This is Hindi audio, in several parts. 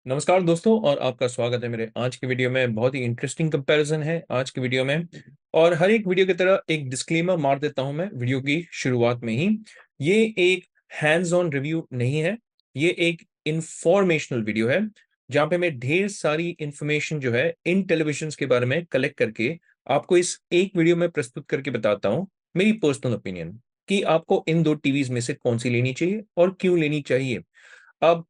नमस्कार दोस्तों और आपका स्वागत है मेरे आज के वीडियो में। बहुत ही इंटरेस्टिंग कंपैरिजन है आज के वीडियो में। और हर एक वीडियो की तरह एक डिस्क्लेमर मार देता हूं मैं वीडियो की शुरुआत में ही। ये एक हैंड्स ऑन रिव्यू नहीं है, ये एक इंफॉर्मेशनल वीडियो है जहां पे मैं ढेर सारी इंफॉर्मेशन जो है इन टेलीविजन के बारे में कलेक्ट करके आपको इस एक वीडियो में प्रस्तुत करके बताता हूं मेरी पर्सनल ओपिनियन कि आपको इन दो टीवीज में से कौन सी लेनी चाहिए और क्यों लेनी चाहिए। अब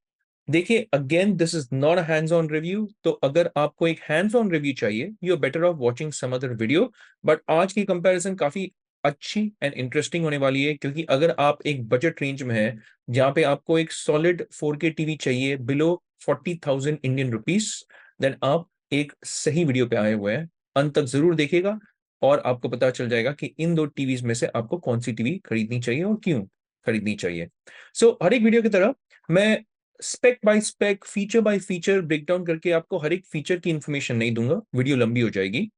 देखिए, again this is not a hands on review, तो अगर आपको एक हैंड्स ऑन रिव्यू चाहिए you are better off watching some other video. But आज की कंपैरिजन काफी अच्छी एंड इंटरेस्टिंग होने वाली है, क्योंकि अगर आप एक बजट रेंज में है जहां पे आपको एक सॉलिड 4K टीवी चाहिए बिलो 40,000 इंडियन रुपीस, देन आप एक सही वीडियो पे आए हुए हैं। अंत तक जरूर देखिएगा और आपको पता चल जाएगा कि इन दो टीवीज में से आपको कौन सी टीवी खरीदनी चाहिए और क्यों खरीदनी चाहिए। हर एक वीडियो की तरह मैं spec by spec, feature by feature breakdown करके आपको हर एक फीचर की इंफॉर्मेशन नहीं दूंगा, वीडियो लंबी हो जाएगी।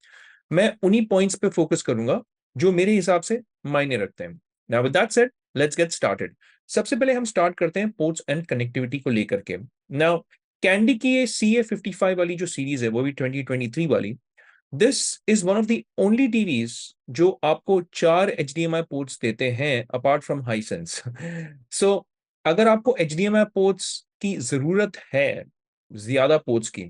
मैं उन्हीं पॉइंट्स पे फोकस करूंगा जो मेरे हिसाब से मायने रखते हैं। Now with that said, let's get started. सबसे पहले हम स्टार्ट करते हैं पोर्ट्स एंड कनेक्टिविटी को लेकर के। नाउ कैंडी की ये CA55 वाली जो सीरीज है, वो भी 2023 वाली, this is one of the only TVs जो आपको 4 HDMI पोर्ट्स देते हैं अपार्ट फ्रॉम हाइसेंस। सो अगर आपको HDMI पोर्ट्स की जरूरत है, ज्यादा पोर्ट्स की,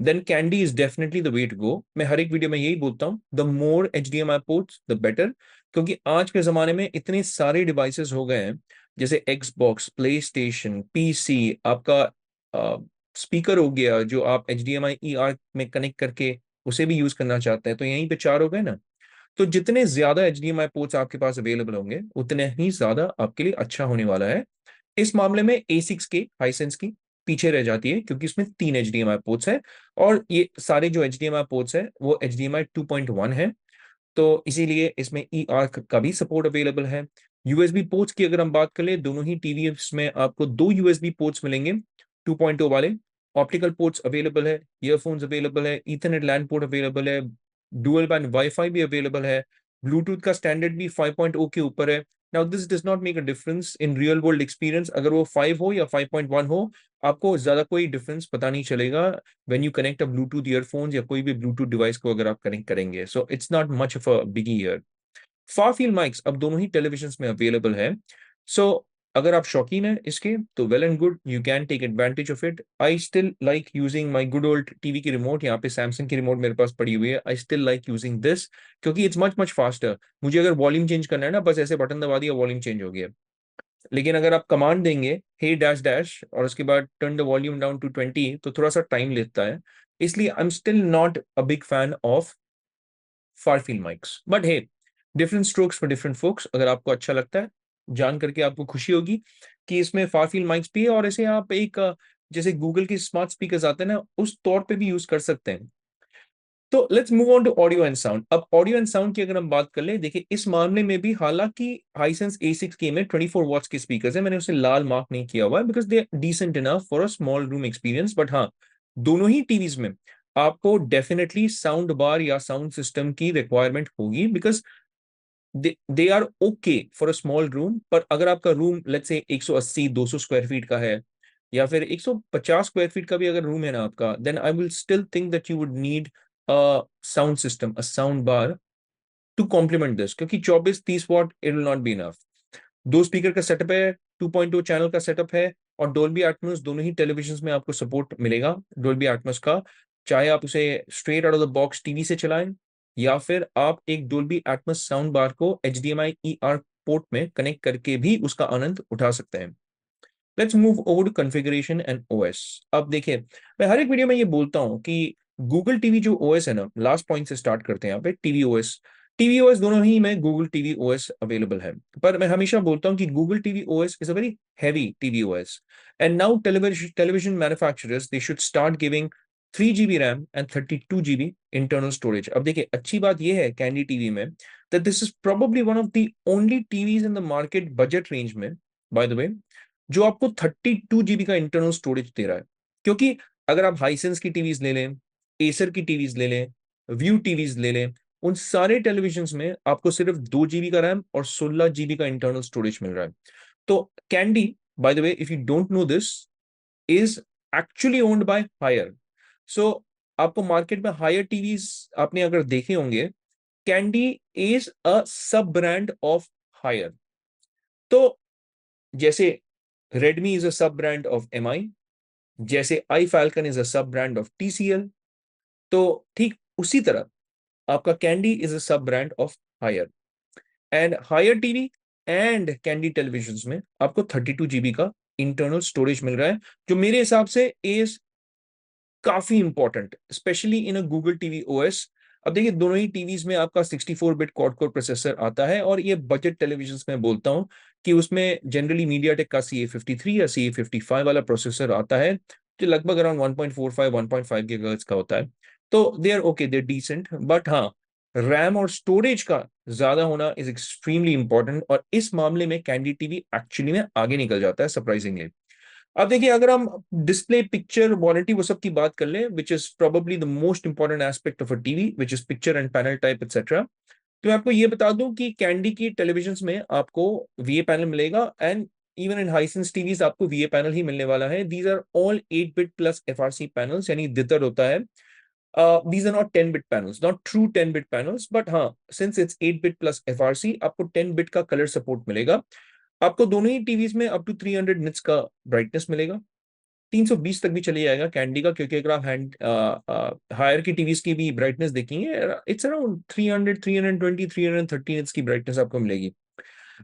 then Candy is definitely the way to go. मैं हर एक वीडियो में यही बोलता हूं, the more HDMI ports the better. क्योंकि आज के जमाने में इतने सारे डिवाइसेस हो गए हैं, जैसे Xbox, प्ले स्टेशन, PC, आपका स्पीकर हो गया जो आप HDMI ER में कनेक्ट करके उसे भी यूज करना चाहते हैं, तो यहीं पे 4 हो गए ना। तो जितने ज्यादा HDMI पोर्ट्स आपके पास अवेलेबल होंगे उतने ही ज्यादा आपके लिए अच्छा होने वाला है। इस मामले में A6 के हाइसेंस की पीछे रह जाती है, क्योंकि इसमें 3 HDMI पोर्ट्स है और ये सारे जो HDMI पोर्ट्स है वो HDMI 2.1 है। तो इसीलिए इसमें ER का भी सपोर्ट अवेलेबल है। USB पोर्ट्स की अगर हम बात करें, दोनों ही टीवी में आपको दो USB पोर्ट्स मिलेंगे 2.0 वाले। ऑप्टिकल पोर्ट्स अवेलेबल है, ईयरफोन्स अवेलेबल है, ईथरनेट लैन पोर्ट अवेलेबल है, डुअल बैंड वाईफाई भी अवेलेबल है। ब्लूटूथ का स्टैंडर्ड भी 5.0 के ऊपर है। Now this does not make a difference in real world experience, अगर वो 5 हो या 5.1 हो, आपको ज्यादा कोई डिफरेंस पता नहीं चलेगा when you connect a Bluetooth earphones या कोई भी ब्लूटूथ डिवाइस को अगर आप कनेक्ट करेंगे। So it's not much of a big year. Far field mics अब दोनों ही टेलीविजन में अवेलेबल है। सो अगर आप शौकीन है इसके तो well and good, you can take advantage of it. I still like using my good old TV की रिमोट। यहाँ पे सैमसंग की रिमोट मेरे पास पड़ी हुई है। आई स्टिल लाइक यूजिंग दिस, क्योंकि इट्स मच मच फास्टर। मुझे अगर वॉल्यूम चेंज करना है ना, बस ऐसे बटन दबा दिया, वॉल्यूम चेंज हो गया। लेकिन अगर आप कमांड देंगे हे डैश डैश और उसके बाद turn the volume down to 20, तो थोड़ा सा टाइम लेता है। इसलिए I am still not a big fan of far field mics. But hey, different strokes for different folks. अगर आपको अच्छा लगता है, जान करके आपको खुशी होगी कि इसमें फार फील्ड माइक्स भी है, और इसे आप एक जैसे गूगल के स्मार्ट स्पीकर्स आते हैं ना, उस तौर पे भी यूज कर सकते हैं। तो let's move on to audio and sound. अब ऑडियो एंड साउंड की अगर हम बात कर ले, देखिए इस मामले में भी हालांकि हाइसेंस A6 के में 24 वॉट्स के स्पीकर्स है, मैंने उसे लाल मार्क नहीं किया हुआ है because they are decent enough for a small room experience. But हाँ, दोनों ही टीवीज में आपको डेफिनेटली साउंड बार या साउंड सिस्टम की रिक्वायरमेंट होगी, because they are okay for a small room. पर अगर आपका room let's say 180-200 square feet का है, या फिर 150 स्क्वायर फीट का भी अगर रूम है ना आपका, then I will still think that you would need a sound system, a sound bar to complement this, क्योंकि 24-30 watt it will not be enough. दो स्पीकर का सेटअप है, 2.2 चैनल का सेटअप है, और डोल्बी एटमॉस दोनों ही टेलीविजन में आपको सपोर्ट मिलेगा डोल्बी एटमॉस का। चाहे आप उसे straight out of the box TV से चलाएं, या फिर आप एक डोल्बी एटमॉस साउंड बार को HDMI ER पोर्ट में कनेक्ट करके भी उसका आनंद उठा सकते हैं। Let's move over to configuration and OS। अब देखिए, मैं हर एक वीडियो में ये बोलता हूं कि गूगल टीवी जो OS है ना, लास्ट पॉइंट से स्टार्ट करते हैं यहाँ पे। टीवी OS दोनों ही में गूगल टीवी OS अवेलेबल है। पर मैं हमेशा बोलता हूं कि Google TV OS is a very heavy TV OS, and now television manufacturers they should start giving 3 GB RAM and 32 GB internal storage. अब देखिए, अच्छी बात यह है कैंडी टीवी में, that this is probably one of the only TVs in the market budget range में, बाय द वे, जो आपको 32 GB का इंटरनल स्टोरेज दे रहा है। क्योंकि अगर आप हाइसेंस की टीवीज ले लें, एसर की टीवीज ले लें, व्यू टीवीज ले लें, उन सारे टेलीविजन में आपको सिर्फ 2 GB का रैम और 16 GB का इंटरनल स्टोरेज मिल रहा है। तो Candy, by the way, if you don't know this, is actually owned by Haier. So आपको मार्केट में हायर टीवीज आपने अगर देखे होंगे, candy is a sub brand of higher. तो जैसे Redmi is a sub brand of MI, जैसे आई falcon is a sub brand of TCL, तो ठीक उसी तरह आपका candy is a sub brand of Haier. And Haier TV and Candy television में आपको 32 GB का इंटरनल स्टोरेज मिल रहा है, जो मेरे हिसाब से इज काफी important, specially in a Google TV OS. अब देखिए, दोनों ही टीवीज में आपका 64 बिट क्वाड कोर प्रोसेसर आता है, और ये बजट टेलीविजन में बोलता हूं कि उसमें जनरली मीडियाटेक का CA53 या CA55 वाला प्रोसेसर आता है, जो लगभग अराउंड 1.45 1.5 गीगाहर्ट्ज का होता है। तो they are okay, they decent, but हाँ, रैम और स्टोरेज का ज्यादा होना इज एक्सट्रीमली इंपॉर्टेंट, और इस मामले में कैंडी टीवी एक्चुअली में आगे निकल जाता है सरप्राइजिंगली। अब देखिए, अगर हम डिस्प्ले, पिक्चर, वारंटी, वो सब की बात कर लें, which is probably the most important aspect of a TV, which is picture and panel type etcetera, तो मैं आपको ये बता दूं कि कैंडी की टेलीविजन में आपको वीए पैनल मिलेगा, and even in Hisense TVs आपको वीए पैनल ही मिलने वाला है। These are all 8 bit plus FRC panels, यानी दितर होता है। These are not 10-bit panels, not true 10-bit panels, but हाँ, since it's 8-bit plus FRC, आपको 10-bit का कलर सपोर्ट मिलेगा। आपको दोनों ही टीवीज में अप टू 300 निट्स का ब्राइटनेस मिलेगा। 320 तक भी चले जाएगा कैंडी का, क्योंकि अगर आप हैंड हायर की टीवीज की भी ब्राइटनेस देखेंगे, इट्स अराउंड 300, 320, 330 निट्स की ब्राइटनेस आपको मिलेगी।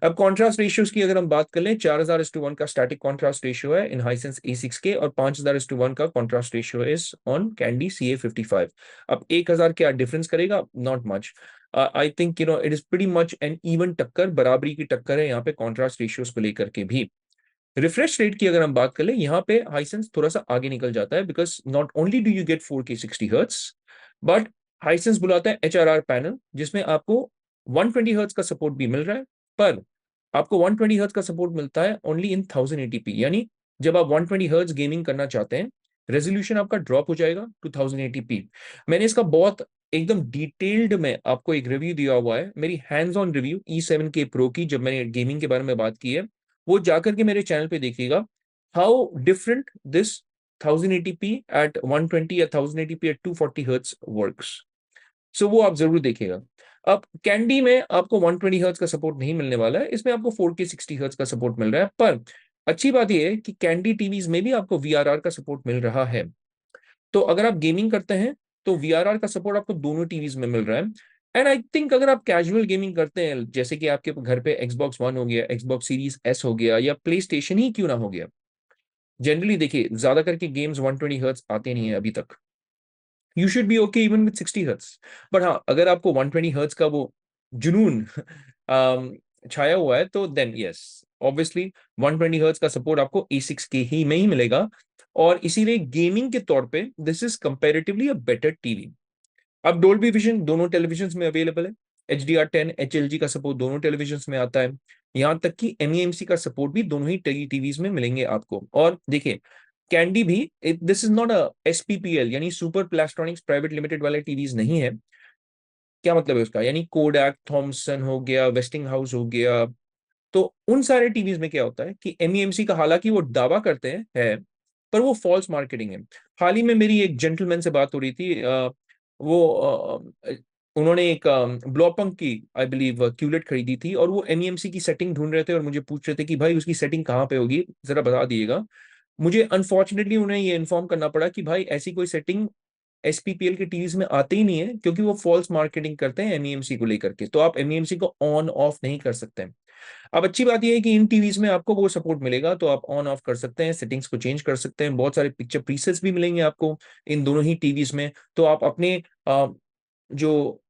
अब कॉन्ट्रास्ट रेशियोज की अगर हम बात कर लें, 4000:1 का स्टैटिक कॉन्ट्रास्ट रेशियो है इन हाइसेंस A6 के, और 5000:1 का contrast ratio is on Candy CA55। अब 1000 क्या डिफरेंस करेगा? Not much. I think it is pretty much an even टक्कर, बराबरी की टक्कर है यहाँ पे कॉन्ट्रास्ट रेशियोज को लेकर के भी। रिफ्रेश रेट की अगर हम बात कर ले, यहाँ पे हाइसेंस थोड़ा सा आगे निकल जाता है, because not only do you get 4K 60 hertz, but Hisense बुलाता है HRR पैनल, जिसमें आपको 120 हर्ट्स का सपोर्ट भी मिल रहा है। पर आपको 120 हर्ट्ज का सपोर्ट मिलता है ओनली इन 1080p, यानी जब आप 120 हर्ट्ज गेमिंग करना चाहते हैं, रेजोल्यूशन आपका ड्रॉप हो जाएगा टू 1080p। मैंने इसका बहुत एकदम डिटेल्ड में आपको एक रिव्यू दिया हुआ है, मेरी hands on review E7K Pro की, जब मैंने गेमिंग के बारे में बात की है, वो जाकर के मेरे चैनल पे देखिएगा, how different this 1080p eight 120 या 1080p एट 240 हर्ट्ज वर्क्स। सो वो आप जरूर देखिएगा। अब कैंडी में आपको 120 हर्ट्ज का सपोर्ट नहीं मिलने वाला है, इसमें आपको 4K 60 हर्ट्ज का सपोर्ट मिल रहा है। पर अच्छी बात यह है कि कैंडी टीवीज में भी आपको VRR का सपोर्ट मिल रहा है। तो अगर आप गेमिंग करते हैं, तो VRR का सपोर्ट आपको दोनों टीवीज में मिल रहा है। एंड आई थिंक अगर आप कैजुअल गेमिंग करते हैं, जैसे कि आपके घर पे Xbox One हो गया, Xbox Series S हो गया, या प्ले स्टेशन ही क्यों ना हो गया, जनरली देखिए ज्यादा करके गेम्स 120 हर्ट्ज आते नहीं है अभी तक। You should be okay even with 60 hertz. But हाँ, अगर आपको 120 हर्ट्ज का वो जुनून छाया हुआ है, तो देन यस, ऑब्वियसली 120 हर्ट्ज का सपोर्ट आपको A6 के ही में ही मिलेगा, और इसीलिए गेमिंग के तौर पे this is comparatively a better TV. अब डोल्बी विजन दोनों टेलीविजन में अवेलेबल है, HDR10 HLG का सपोर्ट दोनों टेलीविजन में आता है, यहाँ तक कि MEMC का सपोर्ट भी दोनों ही टीवीज में मिलेंगे आपको। और देखिए, कैंडी भी, this is not a SPPL यानी सुपर प्लास्ट्रॉनिक्स प्राइवेट लिमिटेड वाले टीवीज नहीं है। क्या मतलब है उसका? यानी कोडैक, थॉमसन हो गया, वेस्टिंग हाउस हो गया, तो उन सारे टीवीज में क्या होता है कि MEMC का हालांकि वो दावा करते हैं है, पर वो फॉल्स मार्केटिंग है। हाल ही में मेरी एक जेंटलमैन से बात हो रही थी, उन्होंने एक ब्लॉपंक की आई बिलीव क्यूलेट खरीदी थी, और वो MEMC की सेटिंग ढूंढ रहे थे, और मुझे पूछ रहे थे कि भाई उसकी सेटिंग कहाँ पे होगी, जरा बता दिएगा। मुझे अनफॉर्चुनेटली उन्हें ये इन्फॉर्म करना पड़ा कि भाई ऐसी कोई सेटिंग SPPL के टीवीज में आते ही नहीं है, क्योंकि वो फॉल्स मार्केटिंग करते हैं MEMC को लेकर के, तो आप MEMC को ऑन ऑफ नहीं कर सकते। अब अच्छी बात यह है कि इन टीवीज में आपको वो सपोर्ट मिलेगा, तो आप ऑन ऑफ कर सकते हैं, सेटिंग्स को चेंज कर सकते हैं, बहुत सारे पिक्चर प्रीसेट्स भी मिलेंगे आपको इन दोनों ही टीवीज में। तो आप अपने जो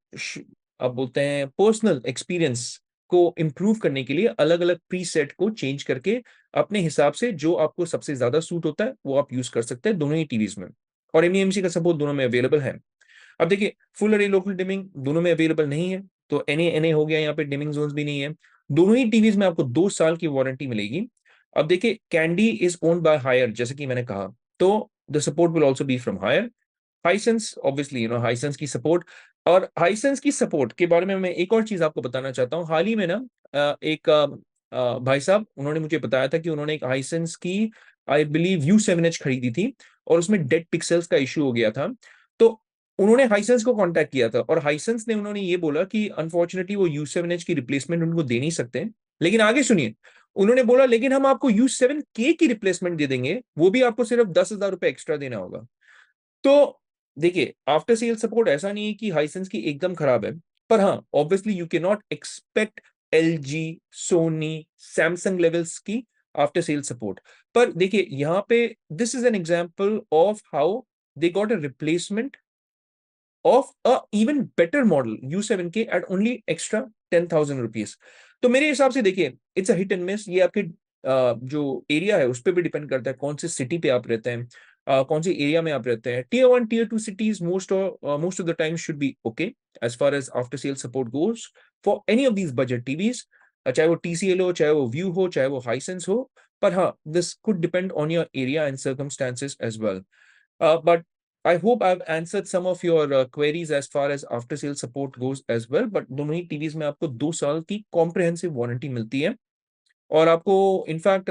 आप बोलते हैं पर्सनल एक्सपीरियंस को इम्प्रूव करने के लिए अलग अलग प्रीसेट को चेंज करके अपने हिसाब से जो आपको सबसे ज्यादा सूट होता है वो आप यूज कर सकते हैं दोनों ही टीवीज में। और MEMC का सपोर्ट दोनों में अवेलेबल है। अब देखिए, फुल अरे लोकल डिमिंग दोनों में अवेलेबल नहीं है, तो NA हो गया, यहाँ पे डिमिंग जोन्स भी नहीं है। दोनों ही टीवीज में आपको 2 साल की वारंटी मिलेगी। अब देखिए, Candy is owned by Haier, जैसे कि मैंने कहा, तो the support will also be from Haier. Hisense obviously Hisense की सपोर्ट, और हाइसेंस की सपोर्ट के बारे में मैं एक और चीज आपको बताना चाहता हूँ। हाल ही में ना एक भाई साहब, उन्होंने मुझे बताया था कि उन्होंने एक हाइसेंस की आई बिलीव U7H खरीदी थी और उसमें डेड पिक्सल्स का इश्यू हो गया था। तो उन्होंने हाइसेंस को कांटेक्ट किया था और हाइसेंस ने उन्होंने ये बोला कि अनफॉर्चुनेटली वो U7H की रिप्लेसमेंट उनको दे नहीं सकते। लेकिन आगे सुनिए, उन्होंने बोला लेकिन हम आपको U7K की रिप्लेसमेंट दे देंगे, वो भी आपको सिर्फ 10,000 रुपए एक्स्ट्रा देना होगा। तो देखिए, आफ्टर सेल सपोर्ट ऐसा नहीं है कि हाइसेंस की एकदम खराब है, पर हाँ obviously you can not expect LG, Sony, Samsung levels की आफ्टर सेल सपोर्ट। पर देखिए यहाँ पे this is an example of how they got a replacement of a even better model U7K at only extra 10,000 rupees. तो मेरे हिसाब से देखिए, it's a hit and miss. ये आपके जो एरिया है उस पर भी डिपेंड करता है, कौन से सिटी पे आप रहते हैं, कौन से एरिया में आप रहते हैं। Tier 1 Tier 2 cities most of the time should be okay as far as after sale support goes for any of these budget TVs, चाहे वो TCL हो, चाहे वो व्यू हो, चाहे वो हाइसेंस हो। पर हाँ, this could depend on your area and circumstances as well. But I hope I've answered some of your queries as far as after sale support goes as well. But दोनों ही टीवीज में आपको 2 साल की कॉम्प्रिहेंसिव वारंटी मिलती है और आपको इनफैक्ट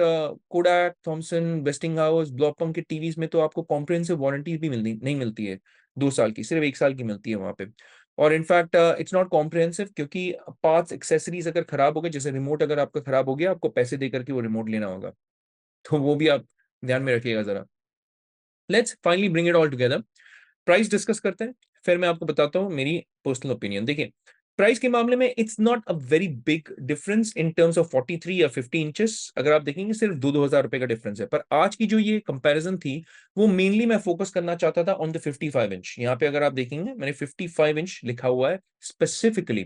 कोडैक, थॉमसन, वेस्टिंगहाउस, ब्लॉकबम के टीवीज में तो आपको कॉम्प्रिहेंसिव वारंटी भी मिलनी नहीं मिलती है 2 साल की, सिर्फ 1 साल की मिलती है वहां पे। और इनफैक्ट इट्स नॉट कॉम्प्रिहेंसिव क्योंकि पार्ट्स एक्सेसरीज अगर खराब हो गए, जैसे रिमोट अगर आपका खराब हो गया, आपको पैसे दे करके वो रिमोट लेना होगा। तो वो भी आप ध्यान में रखिएगा जरा। Let's finally bring it all together. Price discuss करते हैं, फिर मैं आपको बताता हूं मेरी पर्सनल ओपिनियन। देखिए, प्राइस के मामले में it's not a very big difference in terms of 43 या 50 इंचेस। अगर आप देखेंगे सिर्फ 2-2 हजार रुपए का डिफरेंस है। पर आज की जो ये कंपैरिजन थी, वो मेनली मैं फोकस करना चाहता था ऑन द 55 इंच। यहाँ पे अगर आप देखेंगे मैंने 55 इंच लिखा हुआ है स्पेसिफिकली।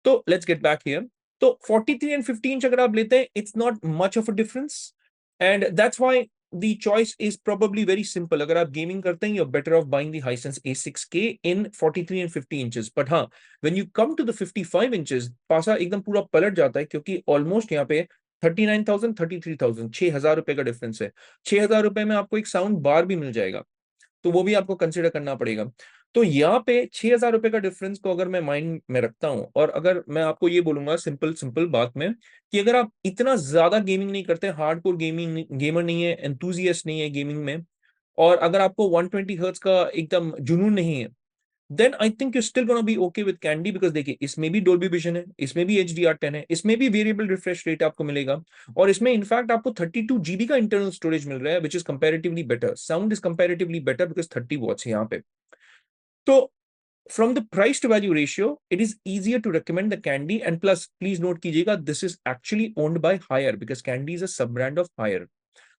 तो लेट्स गेट बैक हियर। तो 43 एंड 50 इंच अगर आप लेते हैं, it's not much of a difference and that's why the choice is probably very simple। अगर आप गेमिंग करते हैं, you're better off buying the Hisense A6K in 43 and 50 inches। but हाँ, when you come to the 55 inches, पासा एकदम पूरा पलट जाता है क्योंकि ऑलमोस्ट यहाँ पे 39,000 33,000 6,000 रुपए का डिफरेंस है। 6,000 रुपए में आपको एक साउंड बार भी मिल जाएगा, तो वो भी आपको कंसिडर करना पड़ेगा। तो यहाँ पे 6,000 रुपए का डिफरेंस को अगर मैं माइंड में रखता हूं और अगर मैं आपको ये बोलूंगा सिंपल सिंपल बात में कि अगर आप इतना ज्यादा गेमिंग नहीं करते, हार्डकोर गेमिंग गेमर नहीं है, एंथुजियस्ट नहीं है गेमिंग में, और अगर आपको 120 हर्ट्ज का एकदम जुनून नहीं है, then I think you still gonna be okay with Candy. Because देखिए, इसमें भी डोल्बी विजन है, इसमें भी HDR10 है, इसमें भी वेरिएबल रिफ्रेश रेट आपको मिलेगा, और इसमें इनफैक्ट आपको 32 GB का इंटरनल स्टोरेज मिल रहा है, which is comparatively better. Sound is comparatively better because 30 watts है यहाँ पे। तो from the price to value ratio, it is easier to recommend the Candy, and plus please note कीजिएगा, this is actually owned by Haier because Candy is a sub brand of Haier।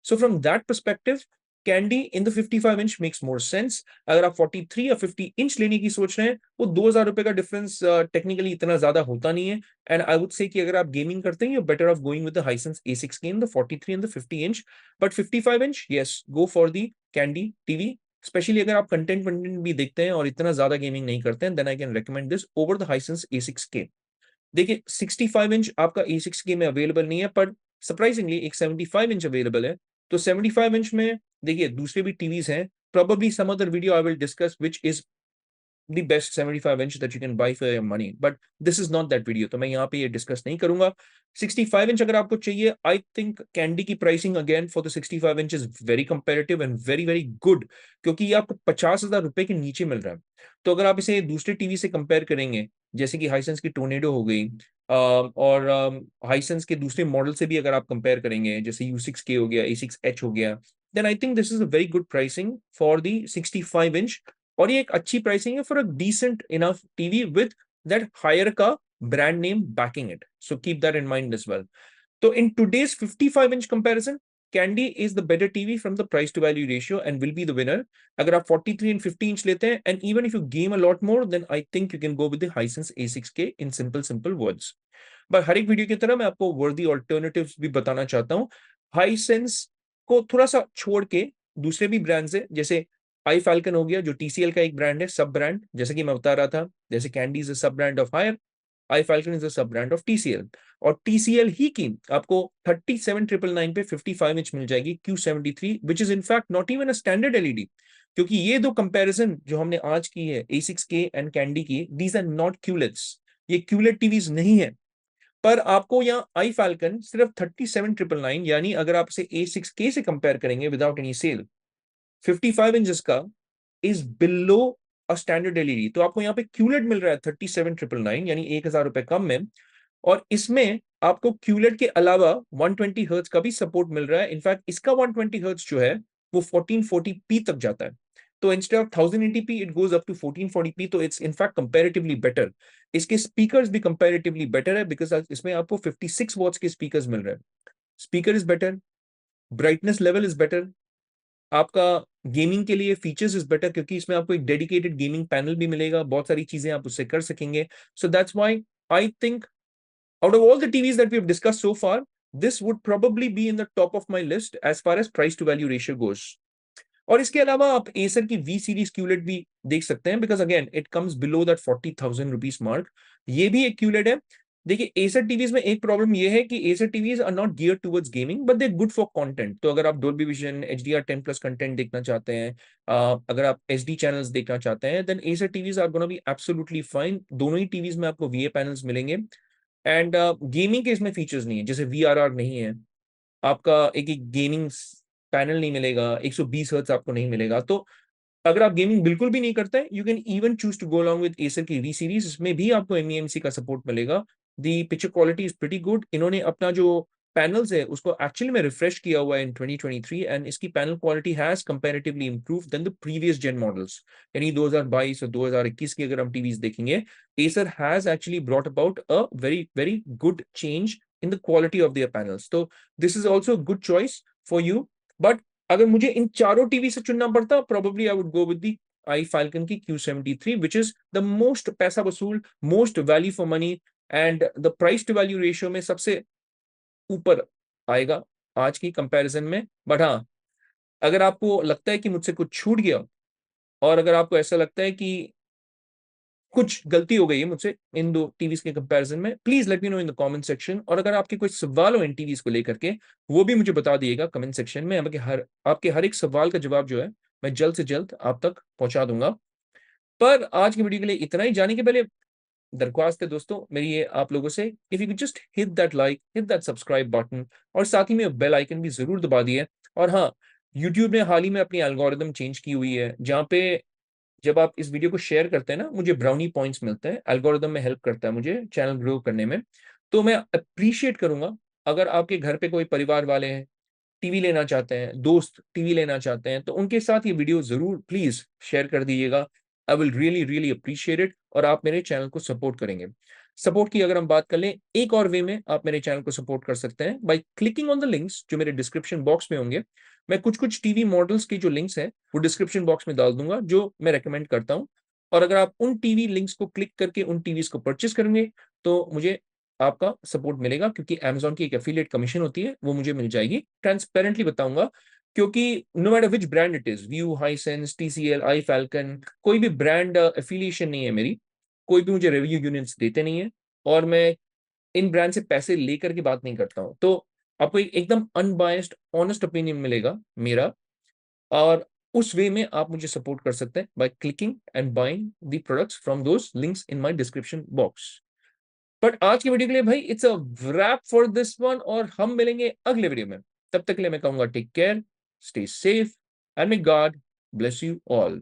So from that perspective, Candy in the 55 inch makes more sense। अगर आप 43 या 50 इंच लेने की सोच रहे हैं, वो 2,000 रुपए का डिफरेंस टेक्निकली इतना ज्यादा होता नहीं है। एंड आई वुड से कि अगर आप गेमिंग करते हैं, you better of going with the Hisense A6K in the 43 and the 50 inch। But 55 inch, yes, go for the Candy TV। Specially अगर आप कंटेंट कंटेंट भी देखते हैं और इतना ज्यादा गेमिंग नहीं करते हैं, then I can recommend this over the Hisense A6K। देखिए, 65 इंच आपका A6K में अवेलेबल नहीं है, पर सरप्राइजिंगली एक 75 इंच अवेलेबल है। तो 75 इंच में देखिए दूसरे भी टीवीज हैं, probably some other video I will discuss which is the best 75 inch that you can buy for your money, but this is not that video, तो मैं यहाँ पे ये डिस्कस नहीं करूंगा। 65 इंच अगर आपको चाहिए, आई थिंक कैंडी की pricing again for the 65 inch is very comparative and very very good, क्योंकि ये आपको 50,000 रुपए के नीचे मिल रहा है। तो अगर आप इसे दूसरे टीवी से कंपेयर करेंगे, जैसे कि हाइसेंस की टोर्नेडो हो गई, और हाइसेंस के दूसरे मॉडल से भी अगर आप कंपेयर करेंगे, जैसे U6K हो गया, A6H हो गया, then I think this is a very good pricing for the 65 inch. और ये एक अच्छी प्राइसिंग है for a decent enough TV with that Haier का brand name backing it. So keep that in mind as well. तो in today's 55 inch comparison, Candy is the better TV from the price to value ratio and will be the winner। अगर आप 43 and 50 इंच लेते हैं, and even if you game a lot more, then I think you can go with the Hisense A6K in simple words। पर हर एक वीडियो की तरह मैं आपको वर्दी ऑल्टरनेटिव्स भी बताना चाहता हूँ। हाइसेंस को थोड़ा सा छोड़ के दूसरे भी ब्रांड्स है, जैसे आई फैल्कन हो गया जो TCL का एक ब्रांड है, सब ब्रांड, जैसे कि मैं बता रहा था, जैसे candy is a sub brand of Haier, iFFalcon is a sub brand of TCL। और TCL ही की आपको 37,999 पे 55 इंच मिल जाएगी Q73, which is in fact not even a standard LED. क्योंकि ये दो कंपैरिजन जो हमने आज की है A6K एंड कैंडी की, दीज आर नॉट क्यूलेट्स, ये क्यूलेट टीवीज नहीं है। पर आपको यहाँ आई फैल्कन सिर्फ 37,999, यानी अगर आप इसे A6K से कंपेयर करेंगे विदाउट एनी सेल, 55 इंचेस का, is below a standard LED. तो आपको यहाँ पे क्यूलेट मिल रहा है 37,999, यानी 1,000 रुपए कम में। और इसमें आपको क्यूलेट के अलावा 120 हर्ट्ज का भी सपोर्ट मिल रहा है। इनफैक्ट इसका 120 हर्ट्ज जो है वो 1440p तक जाता है। तो instead of 1080p it goes up to 1440p, तो इट्स इनफैक्ट कंपैरेटिवली बेटर। इसके स्पीकर्स भी कंपैरेटिवली बेटर है, बिकॉज इसमें आपको 56 वॉट्स के स्पीकर्स मिल रहे हैं। Speaker is better, brightness level is better, आपका गेमिंग के लिए फीचर्स इज बेटर, क्योंकि इसमें आपको एक डेडिकेटेड गेमिंग पैनल भी मिलेगा, बहुत सारी चीजें आप उससे कर सकेंगे। So that's why I think out of all the TVs that we have discussed so far, this would probably be in the top of my list as far as price to value ratio goes. और इसके अलावा आप एसर की वी सीरीज क्यूलेट भी देख सकते हैं, because again it comes below that 40,000 rupees mark. ये भी एक क्यूलेट है। देखिए एसर टीवीज में एक प्रॉब्लम ये है कि Acer TVs are not gear towards gaming, but they good for content. तो अगर आप डोल्बी विजन HDR10+ कंटेंट देखना चाहते हैं, अगर आप SD चैनल्स देखना चाहते हैं, then Acer TVs are gonna be absolutely fine. दोनों ही टीवीज में आपको VA पैनल्स मिलेंगे। एंड गेमिंग के इसमें फीचर्स नहीं है, जैसे VRR नहीं है, आपका एक एक गेमिंग पैनल नहीं मिलेगा, 120 हर्ट्ज आपको नहीं मिलेगा। तो अगर आप गेमिंग बिल्कुल भी नहीं करते, you can even choose to go along with Acer की वी सीरीज, इसमें भी आपको MEMC का सपोर्ट मिलेगा। The picture quality is pretty good. इन्होंने अपना जो पैनल्स है उसको एक्चुअली में रिफ्रेश किया हुआ है इन 2023, एंड इसकी panel quality has comparatively improved then the previous gen models. यानी 2022 और 2021 की अगर हम टीवीज देखेंगे, Acer has actually brought about a very very good change in the quality of their panels. तो this is also good choice for you. But अगर मुझे इन चारों टीवी से चुनना पड़ता, probably I would go with the iFFalcon की Q73, which is the most पैसा वसूल, most value for money, and the price to value ratio में सबसे ऊपर आएगा आज की कंपैरिजन में। बट हाँ, अगर आपको लगता है कि मुझसे कुछ छूट गया, और अगर आपको ऐसा लगता है कि कुछ गलती हो गई है मुझसे इन दो टीवीज के कंपैरिजन में, please let me know in the comment section. और अगर आपके कोई सवाल हो इन टीवीज को लेकर के, वो भी मुझे बता दिएगा कमेंट सेक्शन में। आपके हर एक सवाल का जवाब जो है मैं जल्द से जल्द आप तक पहुंचा दूंगा। पर आज की वीडियो के लिए इतना ही। जाने के पहले दरख्वास्त है दोस्तों मेरी ये आप लोगों से, if you could just hit that like, hit that subscribe button, और साथ ही में बेल आइकन भी जरूर दबा दिए। और हाँ, यूट्यूब ने हाल ही में अपनी एल्गोरिदम चेंज की हुई है, जहाँ पे जब आप इस वीडियो को शेयर करते हैं ना, मुझे ब्राउनी पॉइंट्स मिलते हैं। एल्गोरिदम में हेल्प करता है मुझे चैनल ग्रो करने में। तो मैं अप्रिशिएट करूंगा अगर आपके घर पे कोई परिवार वाले हैं, टीवी लेना चाहते हैं, दोस्त टीवी लेना चाहते हैं, तो उनके साथ ये वीडियो जरूर प्लीज शेयर कर दीजिएगा। I will really really appreciate it, और आप मेरे चैनल को सपोर्ट करेंगे। सपोर्ट की अगर हम बात कर लें, एक और वे में आप मेरे चैनल को सपोर्ट कर सकते हैं by clicking on the links जो मेरे डिस्क्रिप्शन बॉक्स में होंगे। मैं कुछ कुछ टीवी मॉडल्स की जो लिंक्स हैं वो डिस्क्रिप्शन बॉक्स में डाल दूंगा, जो मैं रेकमेंड करता हूं। और अगर आप उन टीवी लिंक्स को क्लिक करके उन टीवीज को परचेस करेंगे, तो मुझे आपका सपोर्ट मिलेगा, क्योंकि Amazon की एक एफिलिएट कमीशन होती है, वो मुझे मिल जाएगी। ट्रांसपेरेंटली बताऊंगा, क्योंकि no matter which brand it is, Vu, Hisense, TCL, iFFalcon, कोई भी ब्रांड एफिलिएशन नहीं है मेरी, कोई भी मुझे रेवेन्यू यूनिट्स देते नहीं है, और मैं इन ब्रांड से पैसे लेकर के बात नहीं करता हूं। तो आपको एकदम अनबायस्ड ऑनेस्ट ओपिनियन मिलेगा मेरा, और उस वे में आप मुझे सपोर्ट कर सकते हैं by clicking and buying the products from those links in my description box. But आज की वीडियो के लिए भाई it's a rap for this one, और हम मिलेंगे अगले वीडियो में। तब तक के लिए मैं कहूंगा take care, stay safe, and may God bless you all.